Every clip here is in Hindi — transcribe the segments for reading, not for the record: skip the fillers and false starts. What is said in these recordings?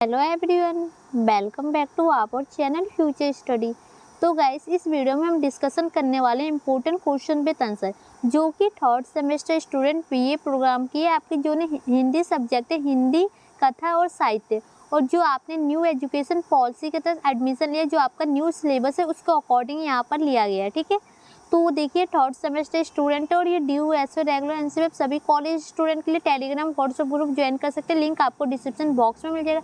Hello everyone, welcome back to our channel future study. तो गाइस, इस वीडियो में हम डिस्कशन करने वाले इंपॉर्टेंट क्वेश्चन विद आंसर जो कि third semester student BA programme की है आपकी, जो ने हिंदी सब्जेक्ट है, हिंदी, कथा और साहित्य, और जो आपने न्यू एजुकेशन पॉलिसी के तहत एडमिशन लिया, जो आपका न्यू सिलेबस है उसके अकॉर्डिंग यहाँ पर लिया गया है। ठीक है, तो देखिए थर्ड सेमेस्टर स्टूडेंट है और ये ड्यू एसओ रेगुलर एनसीएफ सभी कॉलेज स्टूडेंट के लिए टेलीग्राम व्हाट्सएप ग्रुप ज्वाइन कर सकते हैं। लिंक आपको डिस्क्रिप्शन बॉक्स में मिल जाएगा।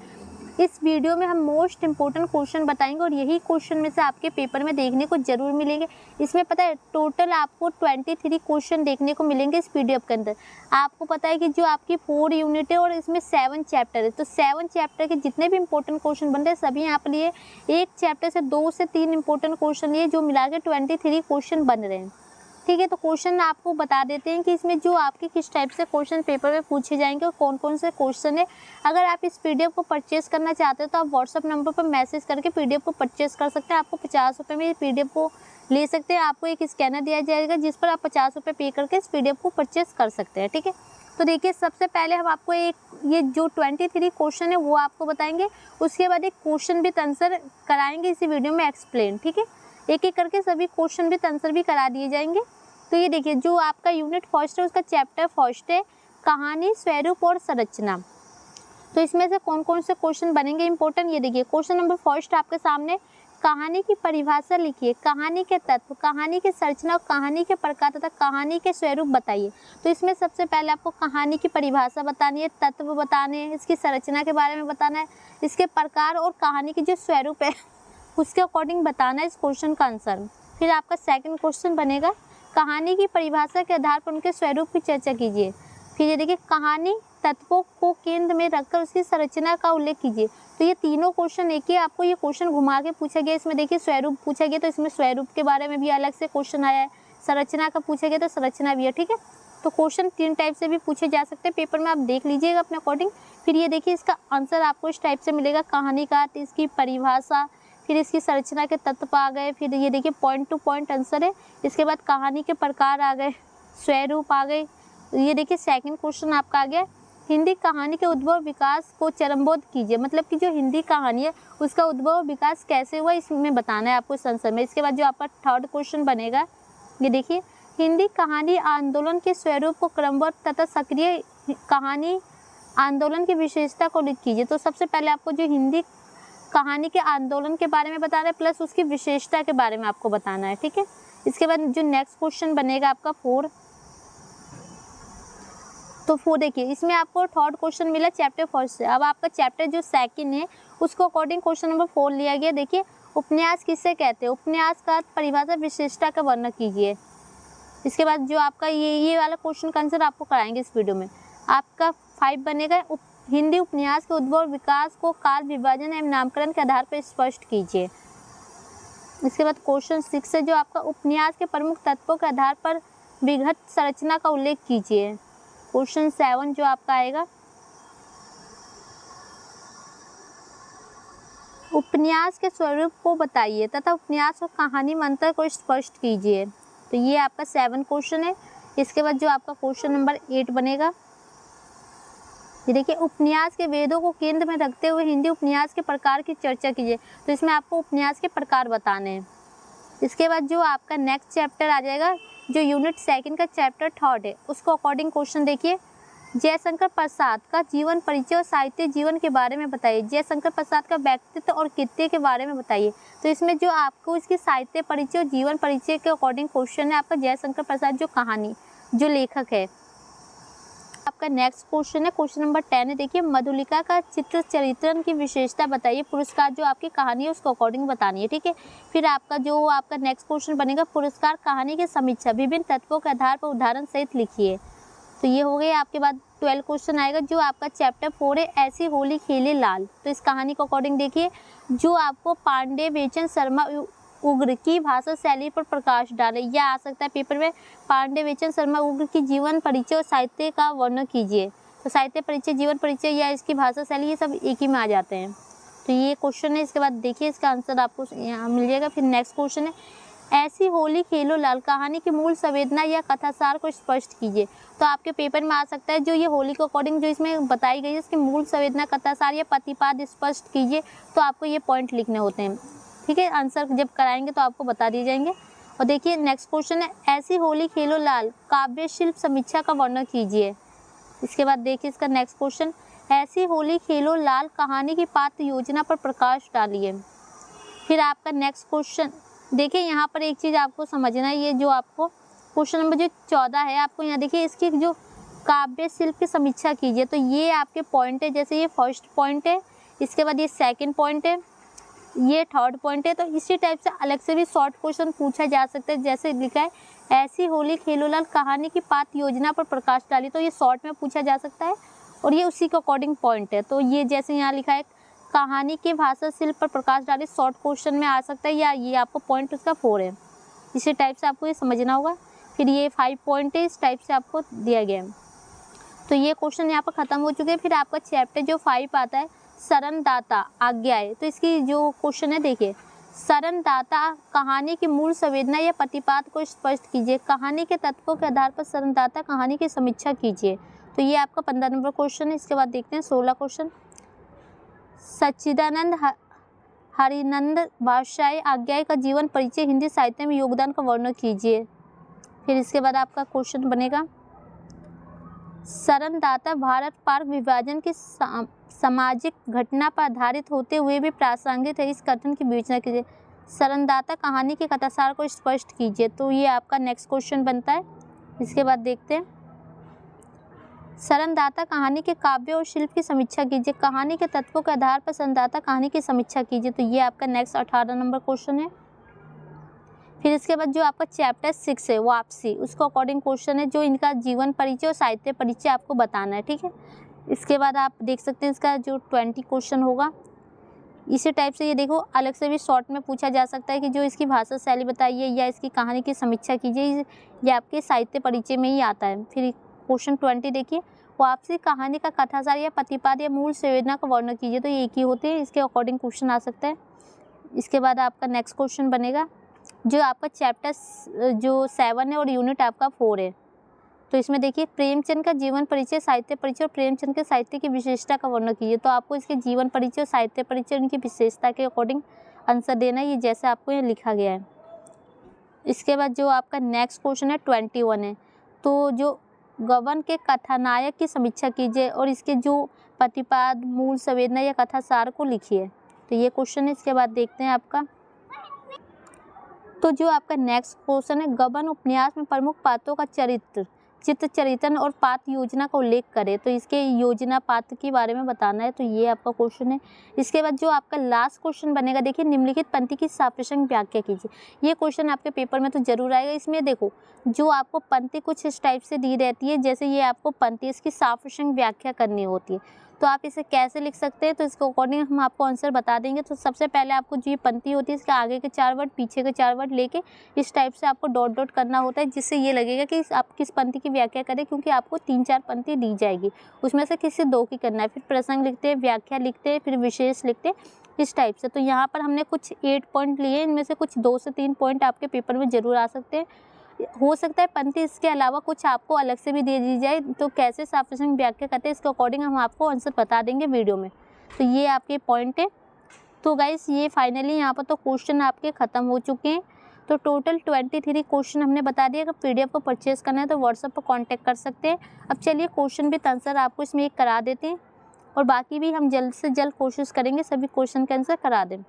इस वीडियो में हम मोस्ट इंपॉर्टेंट क्वेश्चन बताएंगे और यही क्वेश्चन में से आपके पेपर में देखने को जरूर मिलेंगे। इसमें पता है टोटल आपको 23 क्वेश्चन देखने को मिलेंगे इस पीडीएफ के अंदर। आपको पता है कि जो आपकी 4 यूनिट है और इसमें 7 चैप्टर है, तो 7 चैप्टर के जितने भी इंपॉर्टेंट क्वेश्चन बनते हैं सभी यहाँ पर लिए एक चैप्टर से 2 से 3 इंपॉर्टेंट क्वेश्चन लिए, जो मिला के 23 क्वेश्चन बन रहे हैं। ठीक है, तो क्वेश्चन आपको बता देते हैं कि इसमें जो आपके किस टाइप से क्वेश्चन पेपर में पूछे जाएंगे और कौन कौन से क्वेश्चन है। अगर आप इस पीडीएफ को परचेस करना चाहते हो तो आप व्हाट्सअप नंबर पर मैसेज करके पीडीएफ को परचेस कर सकते हैं। आपको 50 रुपये में पीडीएफ को ले सकते हैं। आपको एक स्कैनर दिया जाएगा जिस पर आप 50 रुपये पे करके इस पीडीएफ को परचेस कर सकते हैं। ठीक है, तो देखिए सबसे पहले हम आपको एक ये जो 23 क्वेश्चन है वो आपको बताएंगे, उसके बाद एक क्वेश्चन विद आंसर कराएंगे इसी वीडियो में एक्सप्लेन। ठीक है, एक एक करके सभी क्वेश्चन विद आंसर भी करा दिए जाएंगे। तो ये देखिए जो आपका यूनिट फर्स्ट है उसका चैप्टर फर्स्ट है कहानी, स्वरूप और संरचना। तो इसमें से कौन कौन से क्वेश्चन बनेंगे इंपॉर्टेंट, ये देखिए क्वेश्चन नंबर फर्स्ट आपके सामने, कहानी की परिभाषा लिखिए, कहानी के तत्व, कहानी की संरचना और कहानी के प्रकार तथा कहानी के स्वरूप बताइए। तो इसमें सबसे पहले आपको कहानी की परिभाषा बतानी है, तत्व बताने हैं, इसकी संरचना के बारे में बताना है, इसके प्रकार और कहानी की जो स्वरूप है उसके अकॉर्डिंग बताना है इस क्वेश्चन का आंसर। फिर आपका सेकंड क्वेश्चन बनेगा, कहानी की परिभाषा के आधार पर उनके स्वरूप की चर्चा कीजिए। फिर ये देखिए कहानी तत्वों को केंद्र में रखकर उसकी संरचना का उल्लेख कीजिए। तो ये तीनों क्वेश्चन एक ही आपको ये क्वेश्चन घुमा के पूछा गया। इसमें देखिए स्वरूप पूछा गया तो इसमें स्वरूप के बारे में भी अलग से क्वेश्चन आया है, संरचना का पूछा गया तो संरचना भी है। ठीक है, तो क्वेश्चन 3 टाइप से भी पूछे जा सकते हैं पेपर में, आप देख लीजिएगा अपने अकॉर्डिंग। फिर ये देखिए इसका आंसर आपको इस टाइप से मिलेगा, कहानी का, इसकी परिभाषा, फिर इसकी संरचना के तत्व आ गए, फिर ये देखिए पॉइंट टू पॉइंट आंसर है। इसके बाद कहानी के प्रकार आ गए, स्वरूप आ गए। ये देखिए सेकंड क्वेश्चन आपका आ गया, हिंदी कहानी के उद्भव विकास को चरमबद्ध कीजिए। मतलब कि जो हिंदी कहानी है उसका उद्भव विकास कैसे हुआ इसमें बताना है आपको इस आंसर में। इसके बाद जो आपका थर्ड क्वेश्चन बनेगा, ये देखिए हिंदी कहानी आंदोलन के स्वरूप को क्रमबद्ध तथा सक्रिय कहानी आंदोलन की विशेषता को लिख कीजिए। तो सबसे पहले आपको जो हिंदी कहानी के आंदोलन के बारे में बताना है प्लस उसकी विशेषता के बारे में आपको बताना है। ठीक है, इसके बाद जो नेक्स्ट क्वेश्चन बनेगा आपका 4, तो 4 देखिए इसमें आपको थर्ड क्वेश्चन मिला चैप्टर फर्स्ट से। अब आपका चैप्टर जो सेकंड है उसको अकॉर्डिंग क्वेश्चन नंबर 4 लिया गया। देखिए उपन्यास किसे कहते हैं, उपन्यास का परिभाषा, विशेषता का वर्णन कीजिए। इसके बाद जो आपका ये वाला क्वेश्चन का आंसर आपको कराएंगे इस वीडियो में। आपका 5 बनेगा, हिंदी उपन्यास के उद्भव और विकास को काल विभाजन एवं नामकरण के आधार पर स्पष्ट कीजिए। इसके बाद क्वेश्चन 6 है जो आपका उपन्यास के प्रमुख तत्वों के आधार पर विघट संरचना का उल्लेख कीजिए। क्वेश्चन 7 जो आपका आएगा, उपन्यास के स्वरूप को बताइए तथा उपन्यास और कहानी में अंतर को स्पष्ट कीजिए। तो ये आपका 7 क्वेश्चन है। इसके बाद जो आपका क्वेश्चन नंबर 8 बनेगा, ये देखिए उपन्यास के वेदों को केंद्र में रखते हुए हिंदी उपन्यास के प्रकार की चर्चा कीजिए। तो इसमें आपको उपन्यास के प्रकार बताने हैं। इसके बाद जो आपका नेक्स्ट चैप्टर आ जाएगा, जो यूनिट सेकंड का चैप्टर थर्ड है उसको अकॉर्डिंग क्वेश्चन देखिए, जयशंकर प्रसाद का जीवन परिचय और साहित्य जीवन के बारे में बताइए। जयशंकर प्रसाद का व्यक्तित्व और कृत्य के बारे में बताइए। तो इसमें जो आपको इसकी साहित्य परिचय और जीवन परिचय के अकॉर्डिंग क्वेश्चन है आपका जयशंकर प्रसाद जो कहानी जो लेखक है। आपका नेक्स्ट क्वेश्चन है क्वेश्चन नंबर 10 है, देखिए मधुलिका का चित्र चरित्रण की विशेषता बताइए। पुरस्कार जो आपकी कहानी है उसको अकॉर्डिंग बतानी है। ठीक है, फिर आपका जो आपका नेक्स्ट क्वेश्चन बनेगा, पुरस्कार कहानी की समीक्षा विभिन्न तत्वों के आधार पर उदाहरण सहित लिखिए। तो ये हो गए आपके बाद 12 क्वेश्चन आएगा जो आपका चैप्टर 4 है, ऐसी होली खेले लाल। तो इस कहानी को अकॉर्डिंग देखिए, जो आपको पांडे बेचन शर्मा उग्र की भाषा शैली पर प्रकाश डाले, या आ सकता है पेपर में पांडे बेचन शर्मा उग्र की जीवन परिचय और साहित्य का वर्णन कीजिए। तो साहित्य परिचय, जीवन परिचय या इसकी भाषा शैली, ये सब एक ही में आ जाते हैं। तो ये क्वेश्चन है। इसके बाद देखिए इसका आंसर आपको यहाँ मिल जाएगा। फिर नेक्स्ट क्वेश्चन है, ऐसी होली खेलो लाल कहानी की मूल संवेदना या कथासार को स्पष्ट कीजिए। तो आपके पेपर में आ सकता है जो ये होली के अकॉर्डिंग जो इसमें बताई गई है इसकी मूल संवेदना कथासार या प्रतिपाद स्पष्ट कीजिए। तो आपको ये पॉइंट लिखने होते हैं, ठीक है। आंसर जब कराएंगे तो आपको बता दिए जाएंगे। और देखिए नेक्स्ट क्वेश्चन है, ऐसी होली खेलो लाल काव्य शिल्प समीक्षा का वर्णन कीजिए। इसके बाद देखिए इसका नेक्स्ट क्वेश्चन, ऐसी होली खेलो लाल कहानी की पात्र योजना पर प्रकाश डालिए। फिर आपका नेक्स्ट क्वेश्चन देखिए, यहाँ पर एक चीज़ आपको समझना है, ये जो आपको क्वेश्चन नंबर जो 14 है, आपको यहाँ देखिए इसकी जो काव्य शिल्प की समीक्षा कीजिए। तो ये आपके पॉइंट है, जैसे ये फर्स्ट पॉइंट है, इसके बाद ये सेकंड पॉइंट है, ये थर्ड पॉइंट है। तो इसी टाइप से अलग से भी शॉर्ट क्वेश्चन पूछा जा सकता है, जैसे लिखा है ऐसी होली खेलो लाल कहानी की पात्र योजना पर प्रकाश डाली। तो ये शॉर्ट में पूछा जा सकता है और ये उसी के अकॉर्डिंग पॉइंट है। तो ये जैसे यहाँ लिखा है कहानी के भाषा शिल्प पर प्रकाश डाली, शॉर्ट क्वेश्चन में आ सकता है, या ये आपको पॉइंट उसका 4 है। इसी टाइप से आपको ये समझना होगा। फिर ये 5 पॉइंट है, इस टाइप से आपको दिया गया है। तो ये क्वेश्चन यहाँ पर ख़त्म हो चुके हैं। फिर आपका चैप्टर जो 5 आता है, शरणदाता आज्ञाएं। तो इसकी जो क्वेश्चन है देखिए, शरणदाता कहानी की मूल संवेदना या प्रतिपाद को स्पष्ट कीजिए। कहानी के तत्वों के आधार पर शरणदाता कहानी की समीक्षा कीजिए। तो ये आपका 15 नंबर क्वेश्चन है। इसके बाद देखते हैं 16 क्वेश्चन, सच्चिदानंद हरिनंद बादशाह आज्ञाएं का जीवन परिचय हिंदी साहित्य में योगदान का वर्णन कीजिए। फिर इसके बाद आपका क्वेश्चन बनेगा, शरणदाता भारत पाक विभाजन की सामाजिक घटना पर आधारित होते हुए भी प्रासंगिक है, इस कथन की विवेचना कीजिए। शरणदाता कहानी के कथासार को स्पष्ट कीजिए। तो ये आपका नेक्स्ट क्वेश्चन बनता है। इसके बाद देखते हैं, शरणदाता कहानी के काव्य और शिल्प की समीक्षा कीजिए। कहानी के तत्वों के आधार पर शरणदाता कहानी की समीक्षा कीजिए। तो ये आपका नेक्स्ट 18 नंबर क्वेश्चन है। फिर इसके बाद जो आपका चैप्टर 6 है वापसी, उसको अकॉर्डिंग क्वेश्चन है, जो इनका जीवन परिचय और साहित्य परिचय आपको बताना है, ठीक है। इसके बाद आप देख सकते हैं इसका जो 20 क्वेश्चन होगा। इसी टाइप से ये देखो अलग से भी शॉर्ट में पूछा जा सकता है कि जो इसकी भाषा शैली बताइए या इसकी कहानी की समीक्षा कीजिए, ये आपके साहित्य परिचय में ही आता है। फिर क्वेश्चन 20 देखिए, वापसी कहानी का कथासार या प्रतिपाद या मूल संवेदना का वर्णन कीजिए। तो ये एक ही होते हैं, इसके अकॉर्डिंग क्वेश्चन आ सकता है। इसके बाद आपका नेक्स्ट क्वेश्चन बनेगा, जो आपका चैप्टर जो 7 है और यूनिट आपका 4 है। तो इसमें देखिए प्रेमचंद का जीवन परिचय, साहित्य परिचय और प्रेमचंद के साहित्य की विशेषता का वर्णन कीजिए। तो आपको इसके जीवन परिचय और साहित्य परिचय उनकी विशेषता के अकॉर्डिंग आंसर देना है, ये जैसे आपको ये लिखा गया है। इसके बाद जो आपका नेक्स्ट क्वेश्चन है 21 है। तो जो गबन के कथानायक की समीक्षा कीजिए और इसके जो प्रतिपाद, मूल संवेदना या कथासार को लिखिए। तो ये क्वेश्चन है। इसके बाद देखते हैं आपका, तो जो आपका नेक्स्ट क्वेश्चन है, गबन उपन्यास में प्रमुख पात्रों का चित्र चरितन और पात्र योजना का उल्लेख करें। तो इसके योजना पात्र के बारे में बताना है। तो ये आपका क्वेश्चन है। इसके बाद जो आपका लास्ट क्वेश्चन बनेगा, देखिए निम्नलिखित पंक्ति की साप्रसंग व्याख्या कीजिए। ये क्वेश्चन आपके पेपर में तो जरूर आएगा। इसमें देखो जो आपको पंक्ति कुछ इस टाइप से दी रहती है, जैसे ये आपको पंक्ति इसकी साप्रसंग व्याख्या करनी होती है। तो आप इसे कैसे लिख सकते हैं, तो इसके अकॉर्डिंग हम आपको आंसर बता देंगे। तो सबसे पहले आपको जो ये पंक्ति होती है, इसके आगे के 4 वर्ड पीछे के 4 वर्ड लेके इस टाइप से आपको डॉट डॉट करना होता है, जिससे ये लगेगा कि आप किस पंक्ति की व्याख्या करें, क्योंकि आपको 3-4 पंक्ति दी जाएगी, उसमें से किसी 2 की करना है। फिर प्रसंग लिखते हैं, व्याख्या लिखते हैं, फिर विशेष लिखते हैं, इस टाइप से। तो यहाँ पर हमने कुछ 8 पॉइंट लिए, इनमें से कुछ 2 से 3 पॉइंट आपके पेपर में जरूर आ सकते हैं। हो सकता है पंक्ति इसके अलावा कुछ आपको अलग से भी दे दी जाए। तो कैसे साप्रसंग व्याख्या करते हैं, इसके अकॉर्डिंग हम आपको आंसर बता देंगे वीडियो में। तो ये आपके पॉइंट है। तो गाइस ये फाइनली यहाँ पर तो क्वेश्चन आपके ख़त्म हो चुके हैं। तो टोटल 23 क्वेश्चन हमने बता दिया। अगर PDF को परचेज़ करना है तो व्हाट्सएप पर कॉन्टैक्ट कर सकते हैं। अब चलिए क्वेश्चन विद आंसर आपको इसमें एक करा देते हैं, और बाकी भी हम जल्द से जल्द कोशिश करेंगे सभी क्वेश्चन के आंसर करा दें।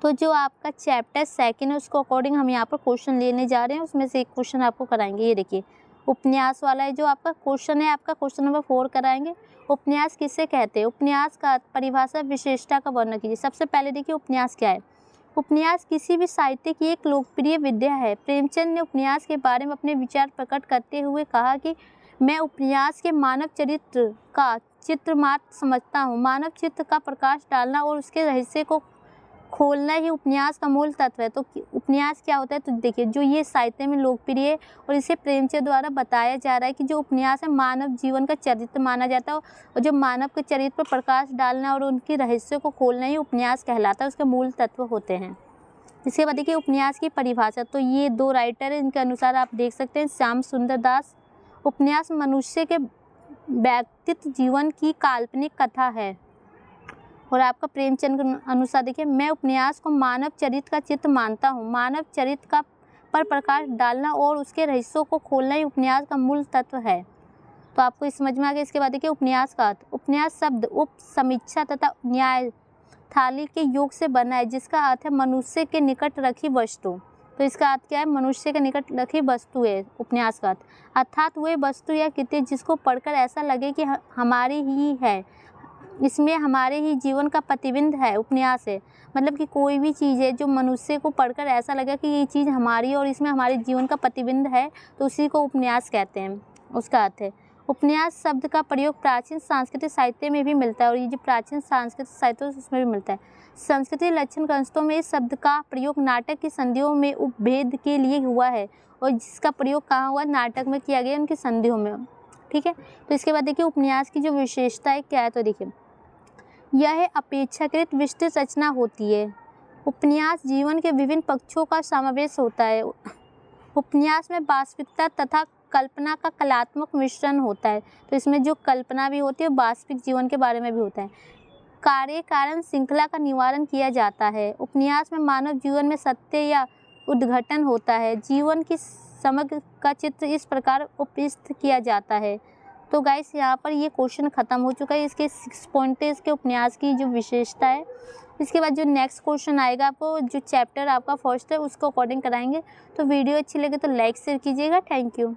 तो जो आपका चैप्टर 2 है उसको अकॉर्डिंग हम यहाँ पर क्वेश्चन लेने जा रहे हैं, उसमें से एक क्वेश्चन आपको कराएंगे। ये देखिए उपन्यास वाला है जो आपका क्वेश्चन है, आपका क्वेश्चन नंबर 4 कराएंगे। उपन्यास किसे कहते हैं, उपन्यास का परिभाषा, विशेषता का वर्णन कीजिए। सबसे पहले देखिए उपन्यास क्या है। उपन्यास किसी भी साहित्य की एक लोकप्रिय विधा है। प्रेमचंद ने उपन्यास के बारे में अपने विचार प्रकट करते हुए कहा कि मैं उपन्यास के मानव चरित्र का चित्र मात्र समझता हूँ। मानव चित्र का प्रकाश डालना और उसके रहस्य को खोलना ही उपन्यास का मूल तत्व है। तो उपन्यास क्या होता है, तो देखिए जो ये साहित्य में लोकप्रिय है और इसे प्रेमचंद द्वारा बताया जा रहा है कि जो उपन्यास है मानव जीवन का चरित्र माना जाता है, और जो मानव के चरित्र पर प्रकाश डालना और उनकी रहस्य को खोलना ही उपन्यास कहलाता है, उसके मूल तत्व होते हैं। इसके बाद देखिए उपन्यास की परिभाषा, तो ये 2 राइटर हैं, इनके अनुसार आप देख सकते हैं श्याम सुंदर दास। उपन्यास मनुष्य के व्यक्तित्व जीवन की काल्पनिक कथा है। और आपका प्रेमचंद के अनुसार देखिए, मैं उपन्यास को मानव चरित्र का चित्र मानता हूँ। मानव चरित्र का पर प्रकाश डालना और उसके रहस्यों को खोलना ही उपन्यास का मूल तत्व है। तो आपको इस समझ में आ गया। इसके बाद देखिए उपन्यास का अर्थ, उपन्यास शब्द उप, समीक्षा तथा न्याय थाली के योग से बना है, जिसका अर्थ है मनुष्य के निकट रखी वस्तु। तो इसका अर्थ क्या है? मनुष्य के निकट रखी वस्तु है उपन्यास का अर्थ, अर्थात वह वस्तु या कृति जिसको पढ़कर ऐसा लगे कि हमारी ही है, इसमें हमारे ही जीवन का प्रतिबिंब है, उपन्यास है। मतलब कि कोई भी चीज़ है जो मनुष्य को पढ़कर ऐसा लगे कि ये चीज़ हमारी है और इसमें हमारे जीवन का प्रतिबिंब है, तो उसी को उपन्यास कहते हैं। उसका अर्थ है उपन्यास शब्द का प्रयोग प्राचीन सांस्कृतिक साहित्य में भी मिलता है, और ये जो प्राचीन सांस्कृतिक साहित्य है उसमें भी मिलता है। संस्कृति लक्षण ग्रंथों में इस शब्द का प्रयोग नाटक की संधियों में उपभेद के लिए हुआ है, और जिसका प्रयोग कहाँ हुआ? नाटक में किया गया, उनकी संधियों में। ठीक है, तो इसके बाद देखिए उपन्यास की जो विशेषता है क्या है, तो देखिए यह अपेक्षाकृत विस्तृत रचना होती है। उपन्यास जीवन के विभिन्न पक्षों का समावेश होता है। उपन्यास में वास्तविकता तथा कल्पना का कलात्मक मिश्रण होता है, तो इसमें जो कल्पना भी होती है वास्तविक जीवन के बारे में भी होता है। कार्य कारण श्रृंखला का निवारण किया जाता है। उपन्यास में मानव जीवन में सत्य या उद्घटन होता है। जीवन की समग्र का चित्र इस प्रकार उपस्थित किया जाता है। तो गाइस यहाँ पर ये क्वेश्चन ख़त्म हो चुका है। इसके 6 पॉइंट है इसके उपन्यास की जो विशेषता है। इसके बाद जो नेक्स्ट क्वेश्चन आएगा आपको जो चैप्टर आपका फर्स्ट है उसको अकॉर्डिंग कराएंगे। तो वीडियो अच्छी लगे तो लाइक शेयर कीजिएगा। Thank you.